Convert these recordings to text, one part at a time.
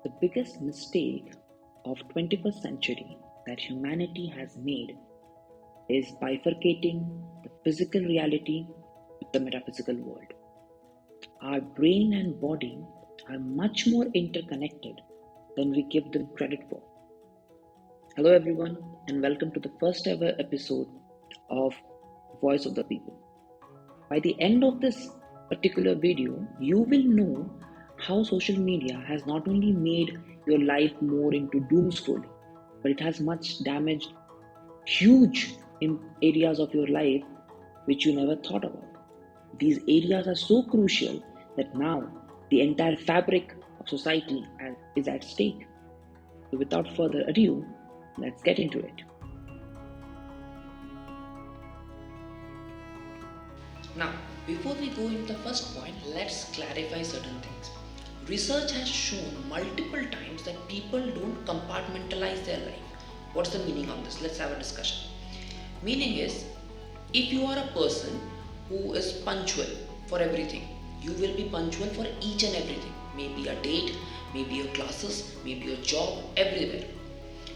The biggest mistake of 21st century that humanity has made is bifurcating the physical reality with the metaphysical world. Our brain and body are much more interconnected than we give them credit for. Hello everyone and welcome to the first ever episode of Voice of the People. By the end of this particular video, you will know how social media has not only made your life more into doom scrolling, but it has much damaged huge areas of your life which you never thought about. These areas are so crucial that now the entire fabric of society is at stake. So without further ado, let's get into it. Now, before we go into the first point, let's clarify certain things. Research has shown multiple times that people don't compartmentalize their life. What's the meaning of this? Let's have a discussion. Meaning is, if you are a person who is punctual for everything, you will be punctual for each and everything. Maybe a date, maybe your classes, maybe your job, everywhere.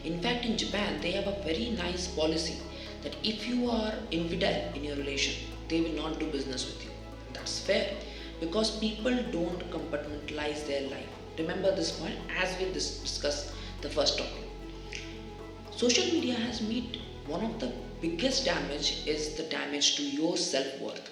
In fact, in Japan, they have a very nice policy that if you are infidel in your relation, they will not do business with you. That's fair because people don't compartmentalize their life. Remember this point as we discuss the first topic. Social media has made one of the biggest damage is the damage to your self-worth.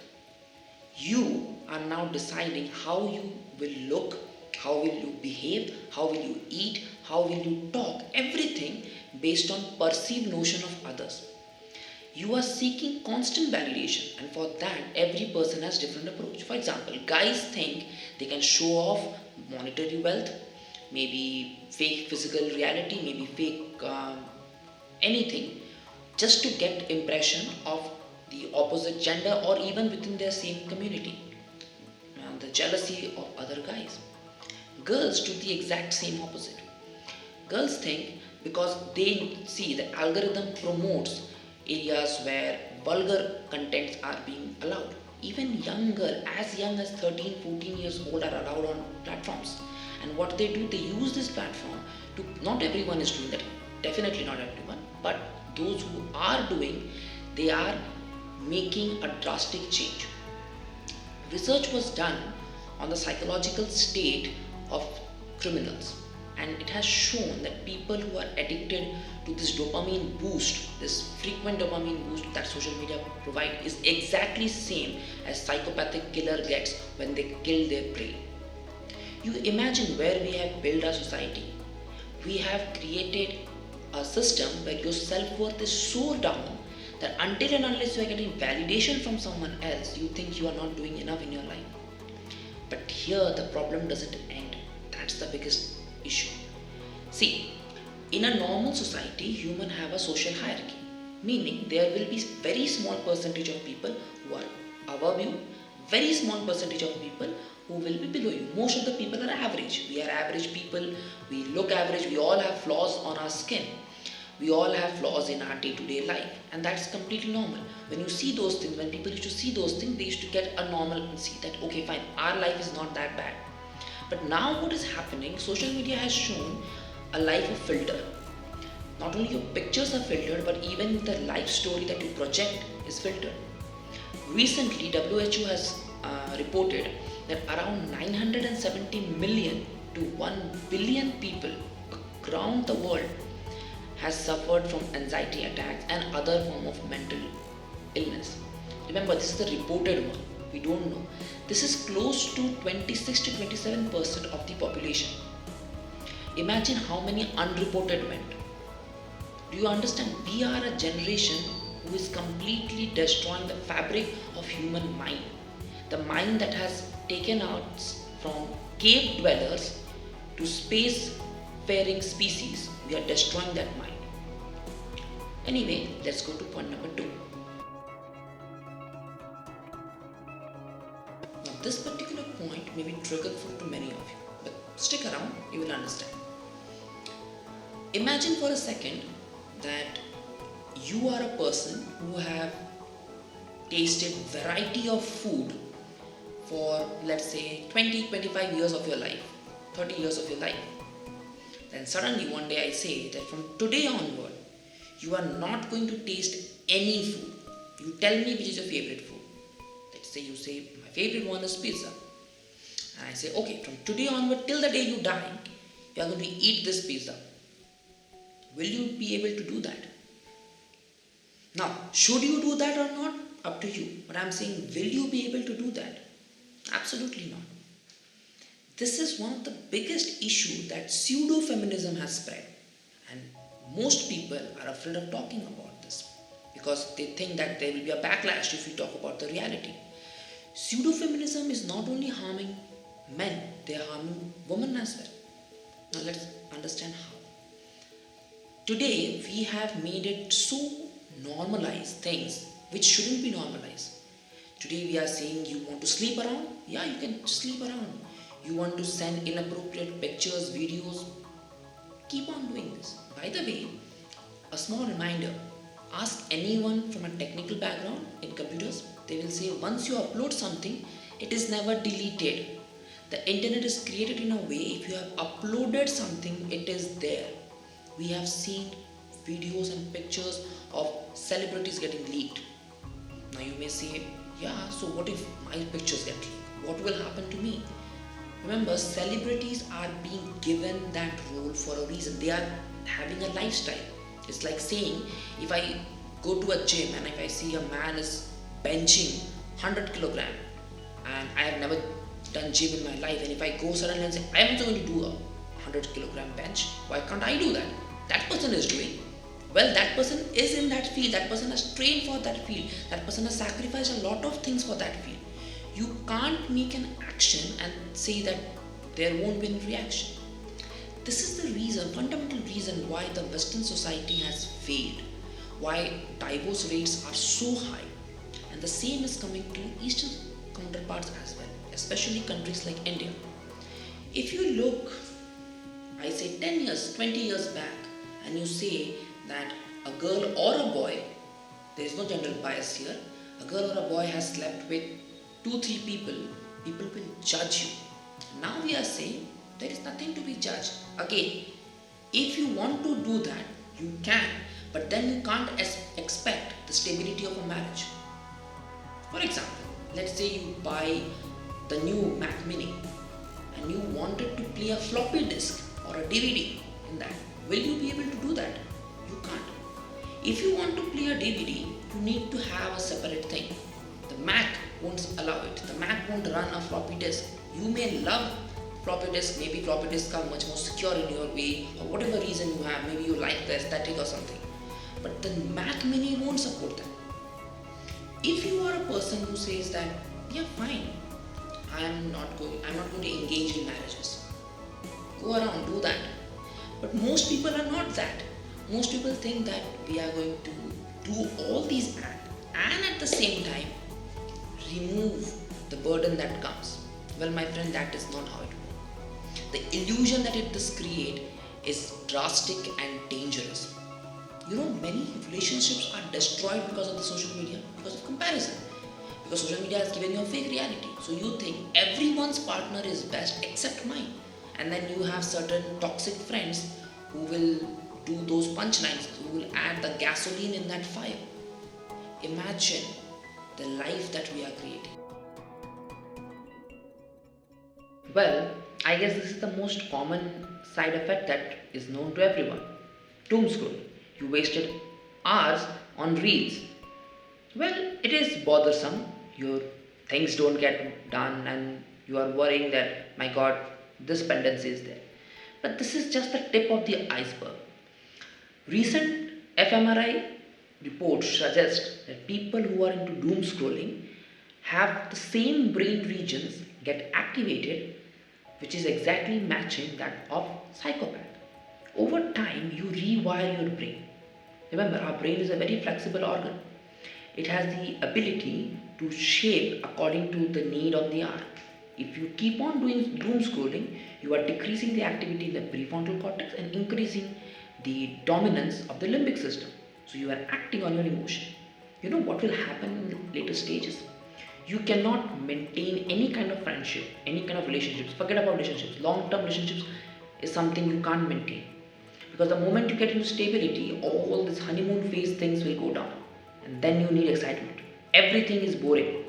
You are now deciding how you will look, how will you behave, how will you eat, how will you talk, everything based on perceived notion of others. You are seeking constant validation, and for that every person has different approach. For example, guys think they can show off monetary wealth, maybe fake physical reality, maybe fake anything, just to get impression of the opposite gender or even within their same community, and the jealousy of other guys. Girls do the exact same opposite. Girls think because they see the algorithm promotes areas where vulgar contents are being allowed. Even younger, as young as 13, 14 years old are allowed on platforms. And what they do, they use this platform to, not everyone is doing that, definitely not everyone, but those who are doing, they are making a drastic change. Research was done on the psychological state of criminals, and it has shown that people who are addicted to this dopamine boost, this frequent dopamine boost that social media provide, is exactly same as psychopathic killer gets when they kill their prey. You imagine where we have built our society. We have created a system where your self-worth is so down that until and unless you are getting validation from someone else, you think you are not doing enough in your life. But here the problem doesn't end. That's the biggest issue. See, in a normal society, humans have a social hierarchy, meaning there will be very small percentage of people who are above you, very small percentage of people who will be below you. Most of the people are average. We are average people, we look average, we all have flaws on our skin. We all have flaws in our day-to-day life, and that's completely normal. When you see those things, when people used to see those things, they used to get a normal and see that, okay, fine, our life is not that bad. But now what is happening, social media has shown a life of filter. Not only your pictures are filtered, but even the life story that you project is filtered. Recently, WHO has reported that around 970 million to 1 billion people around the world has suffered from anxiety attacks and other form of mental illness. Remember, this is the reported one. We don't know. This is close to 26 to 27% of the population. Imagine how many unreported went. Do you understand? We are a generation who is completely destroying the fabric of human mind. The mind that has taken us from cave dwellers to space-faring species. We are destroying that mind. Anyway, let's go to point number 2. Now, this particular point may be triggerful to many of you, but stick around, you will understand. Imagine for a second that you are a person who have tasted variety of food for, let's say, 20-25 years of your life, 30 years of your life. Then suddenly one day I say that from today onward, you are not going to taste any food. You tell me which is your favorite food. Let's say you say my favorite one is pizza. And I say, okay, from today onward till the day you die, you are going to eat this pizza. Will you be able to do that? Now, should you do that or not? Up to you. But I'm saying, will you be able to do that? Absolutely not. This is one of the biggest issues that pseudo-feminism has spread. And most people are afraid of talking about this because they think that there will be a backlash if you talk about the reality. Pseudo-feminism is not only harming men, they are harming women as well. Now let's understand how. Today we have made it so normalized things which shouldn't be normalized. Today we are saying you want to sleep around? Yeah, you can sleep around. You want to send inappropriate pictures, videos? Keep on doing this. By the way, a small reminder, ask anyone from a technical background in computers. They will say once you upload something, it is never deleted. The internet is created in a way, if you have uploaded something, it is there. We have seen videos and pictures of celebrities getting leaked. Now you may say, yeah, so what if my pictures get leaked? What will happen to me? Remember, celebrities are being given that role for a reason. They are having a lifestyle. It's like saying, if I go to a gym and if I see a man is benching 100 kilogram and I have never done gym in my life, and if I go suddenly and say, I am also going to do a 100 kilogram bench, why can't I do that? That person is doing. Well, that person is in that field. That person has trained for that field. That person has sacrificed a lot of things for that field. You can't make an action and say that there won't be any reaction. This is the reason, fundamental reason why the Western society has failed, why divorce rates are so high. And the same is coming to Eastern counterparts as well, especially countries like India. If you look, I say 10 years, 20 years back, and you say that a girl or a boy, there is no gender bias here, a girl or a boy has slept with 2-3 people, people will judge you. Now we are saying there is nothing to be judged. Again, if you want to do that, you can, but then you can't expect the stability of a marriage. For example, let's say you buy the new Mac Mini and you wanted to play a floppy disk or a DVD in that. Will you be able to do that? You can't. If you want to play a DVD, you need to have a separate thing. The Mac won't allow it. The Mac won't run a floppy disk. You may love floppy disk, maybe floppy disks are much more secure in your way, or whatever reason you have, maybe you like the aesthetic or something. But the Mac Mini won't support that. If you are a person who says that, yeah, fine, I'm not going to engage in marriages. Go around, do that. But most people are not that. Most people think that we are going to do all these acts and at the same time remove the burden that comes. Well, my friend, that is not how it works. The illusion that it does create is drastic and dangerous. You know, many relationships are destroyed because of the social media, because of comparison. Because social media has given you a fake reality. So you think everyone's partner is best except mine. And then you have certain toxic friends who will do those punchlines, who will add the gasoline in that fire. Imagine the life that we are creating. Well, I guess this is the most common side effect that is known to everyone. Doom scrolling. You wasted hours on reels. Well, it is bothersome. Your things don't get done and you are worrying that, my God, this dependency is there. But this is just the tip of the iceberg. Recent fMRI reports suggest that people who are into doom scrolling have the same brain regions get activated, which is exactly matching that of psychopath. Over time, you rewire your brain. Remember, our brain is a very flexible organ. It has the ability to shape according to the need of the hour. If you keep on doing doom scrolling, you are decreasing the activity in the prefrontal cortex and increasing the dominance of the limbic system. So you are acting on your emotion. You know what will happen in later stages? You cannot maintain any kind of friendship, any kind of relationships. Forget about relationships. Long-term relationships is something you can't maintain. Because the moment you get into stability, all this honeymoon phase things will go down. And then you need excitement. Everything is boring.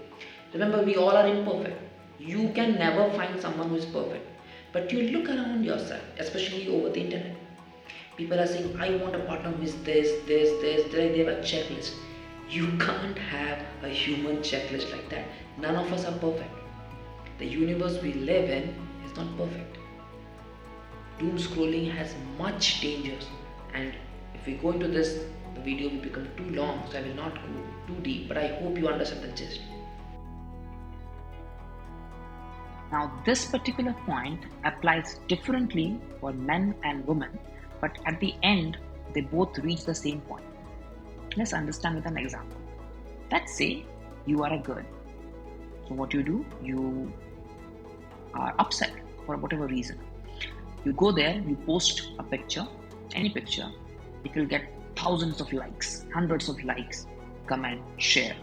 Remember, we all are imperfect. You can never find someone who is perfect. But you look around yourself, especially over the internet. People are saying, I want a partner who is this, they have a checklist. You can't have a human checklist like that. None of us are perfect. The universe we live in is not perfect. Doom scrolling has much dangers, and if we go into this, the video will become too long, so I will not go too deep, but I hope you understand the gist. Now, this particular point applies differently for men and women, but at the end, they both reach the same point. Let's understand with an example. Let's say you are a girl. So what you do, you are upset for whatever reason. You go there, you post a picture, any picture, it will get thousands of likes, hundreds of likes, comment, share.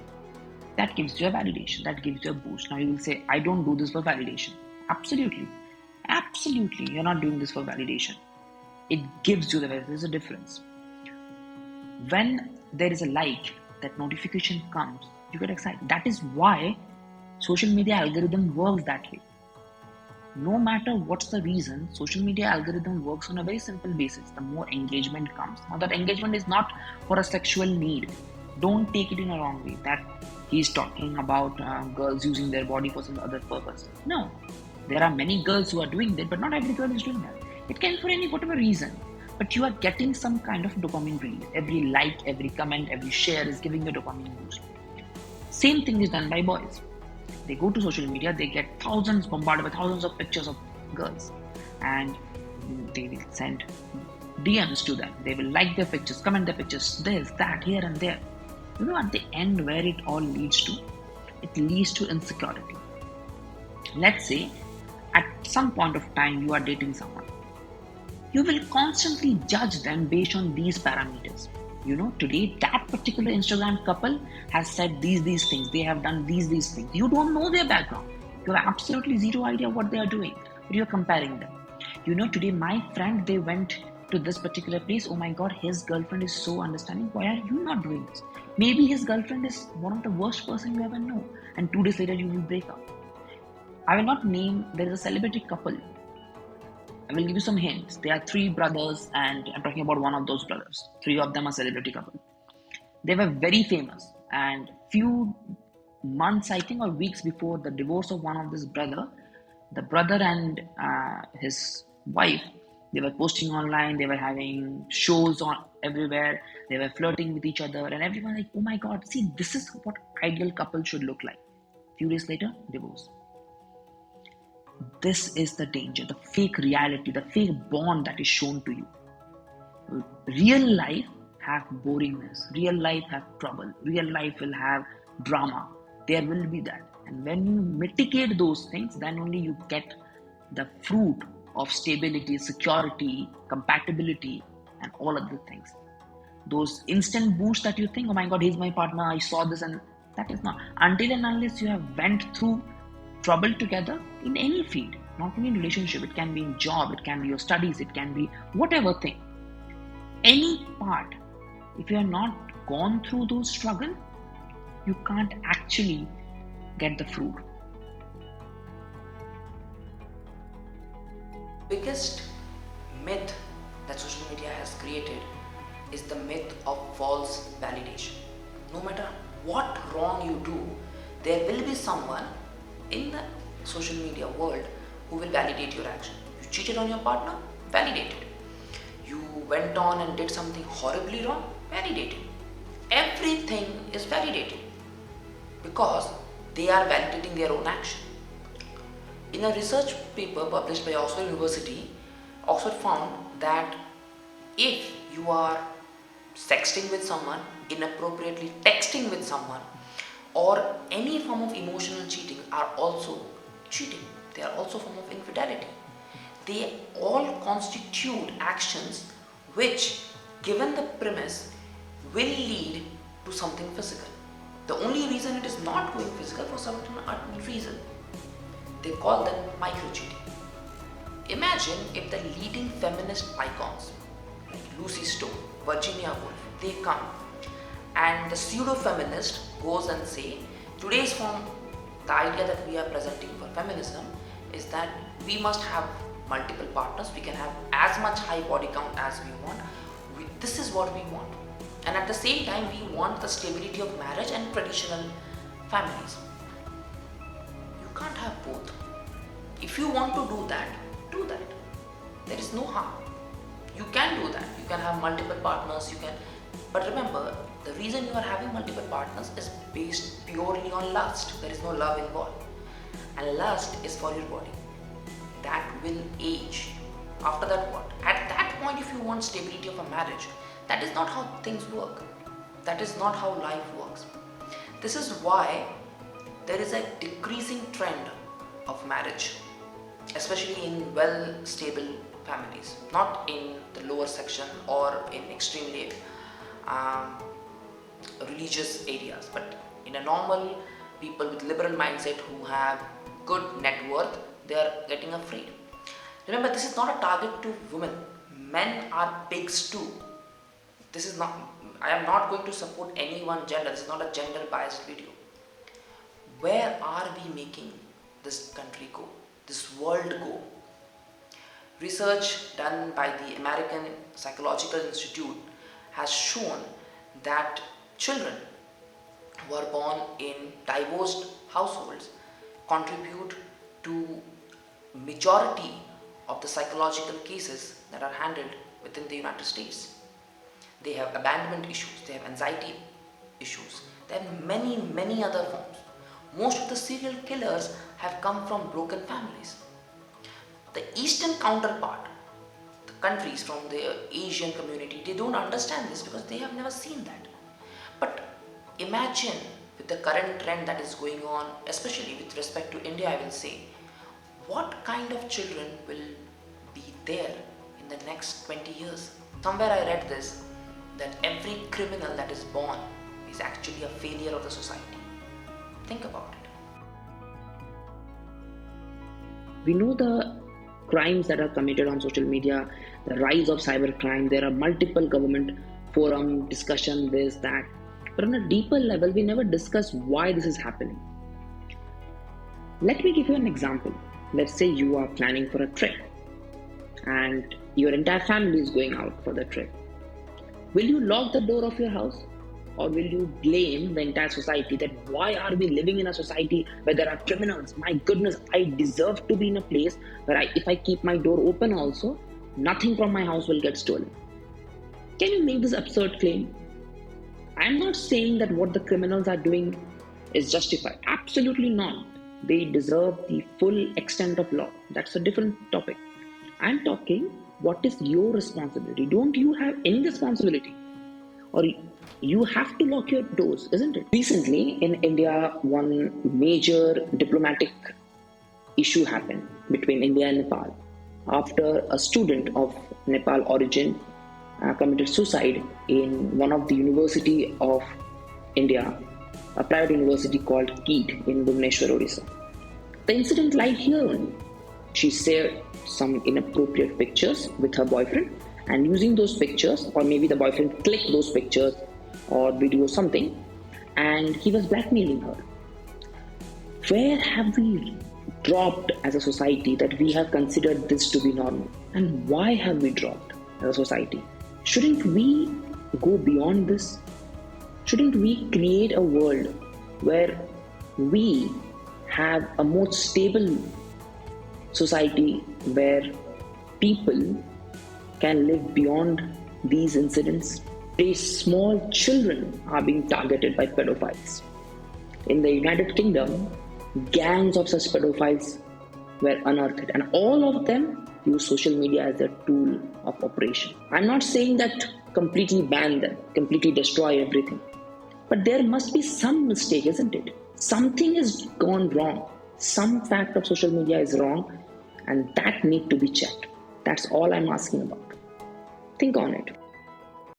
That gives you a validation, that gives you a boost. Now you will say, I don't do this for validation. Absolutely, you're not doing this for validation. It gives you there's a difference. When there is a like, that notification comes, you get excited. That is why social media algorithm works that way. No matter what's the reason, social media algorithm works on a very simple basis. The more engagement comes. Now that engagement is not for a sexual need. Don't take it in a wrong way that he's talking about girls using their body for some other purpose. No, there are many girls who are doing that, but not every girl is doing that. It can be for any whatever reason, but you are getting some kind of dopamine release. Every like, every comment, every share is giving you a dopamine boost. Same thing is done by boys. They go to social media, they get bombarded by thousands of pictures of girls, and they will send DMs to them. They will like their pictures, comment their pictures, this, that, here and there. You know, at the end where it all leads to? It leads to insecurity. Let's say at some point of time you are dating someone. You will constantly judge them based on these parameters. You know, today that particular Instagram couple has said these things. They have done these things. You don't know their background. You have absolutely zero idea what they are doing. But you're comparing them. You know, today my friend, they went to this particular place. Oh my God, his girlfriend is so understanding. Why are you not doing this? Maybe his girlfriend is one of the worst person you ever know. And 2 days later you will break up. I will not name, there is a celebrity couple. I will give you some hints. They are 3 brothers, and I'm talking about one of those brothers. 3 of them are celebrity couple. They were very famous, and few months, I think, or weeks before the divorce of one of this brother, the brother and his wife, they were posting online, they were having shows on everywhere, they were flirting with each other, and everyone like, oh my God, see, this is what ideal couple should look like. Few days later, divorce. This is the danger, the fake reality, the fake bond that is shown to you. Real life have boringness, real life have trouble, real life will have drama. There will be that. And when you mitigate those things, then only you get the fruit of stability, security, compatibility, and all other things. Those instant boosts that you think, oh my God, he's my partner, I saw this, and that is not. Until and unless you have went through trouble together in any field, not only in relationship, it can be in job, it can be your studies, it can be whatever thing. Any part, if you have not gone through those struggles, you can't actually get the fruit. Biggest myth that social media has created is the myth of false validation. No matter what wrong you do, there will be someone in the social media world who will validate your action. You cheated on your partner, validated. You went on and did something horribly wrong, validated. Everything is validated because they are validating their own action. In a research paper published by Oxford University, Oxford found that if you are sexting with someone, inappropriately texting with someone, or any form of emotional cheating are also cheating. They are also a form of infidelity. They all constitute actions which, given the premise, will lead to something physical. The only reason it is not going physical for certain reason, they call them micro cheating. Imagine if the leading feminist icons like Lucy Stone, Virginia Woolf, they come and the pseudo-feminist goes and say, today's form, the idea that we are presenting for feminism is that we must have multiple partners, we can have as much high body count as we want, this is what we want. And at the same time, we want the stability of marriage and traditional families. You can't have both. If you want to do that, do that. There is no harm. You can do that. You can have multiple partners, but remember, the reason you are having multiple partners is based purely on lust. There is no love involved. And lust is for your body. That will age. After that, what? At that point, if you want stability of a marriage, that is not how things work. That is not how life works. This is why there is a decreasing trend of marriage, especially in well-stable families, not in the lower section or in extremely religious areas, but in a normal people with liberal mindset who have good net worth, they are getting afraid. Remember, this is not a target to women. Men are pigs too. I am not going to support any one gender. This is not a gender biased video. Where are we making this country go? This world go? Research done by the American Psychological Institute has shown that children who are born in divorced households contribute to majority of the psychological cases that are handled within the United States. They have abandonment issues, they have anxiety issues, they have many other forms. Most of the serial killers have come from broken families. The Eastern counterpart, the countries from the Asian community, they don't understand this because they have never seen that. But imagine with the current trend that is going on, especially with respect to India, I will say, what kind of children will be there in the next 20 years? Somewhere I read this, that every criminal that is born is actually a failure of the society. Think about it. We know the crimes that are committed on social media, the rise of cybercrime. There are multiple government forum discussion, this, that. But on a deeper level, we never discuss why this is happening. Let me give you an example. Let's say you are planning for a trip and your entire family is going out for the trip. Will you lock the door of your house? Or will you blame the entire society that why are we living in a society where there are criminals? My goodness, I deserve to be in a place where if I keep my door open also, nothing from my house will get stolen. Can you make this absurd claim? I am not saying that what the criminals are doing is justified. Absolutely not. They deserve the full extent of law. That's a different topic. I'm talking, what is your responsibility? Don't you have any responsibility? Or you have to lock your doors, isn't it? Recently in India, one major diplomatic issue happened between India and Nepal after a student of Nepal origin committed suicide in one of the university of India, a private university called KEET in Bhubaneswar, Odisha. The incident lied here only. She shared some inappropriate pictures with her boyfriend, and using those pictures, or maybe the boyfriend clicked those pictures or video something, and he was blackmailing her. Where have we dropped as a society that we have considered this to be normal? And why have we dropped as a society? Shouldn't we go beyond this? Shouldn't we create a world where we have a more stable society where people can live beyond these incidents? These small children are being targeted by pedophiles. In the United Kingdom, gangs of such pedophiles were unearthed, and all of them use social media as their tool of operation. I'm not saying that completely ban them, completely destroy everything. But there must be some mistake, isn't it? Something has gone wrong. Some fact of social media is wrong, and that need to be checked. That's all I'm asking about. Think on it.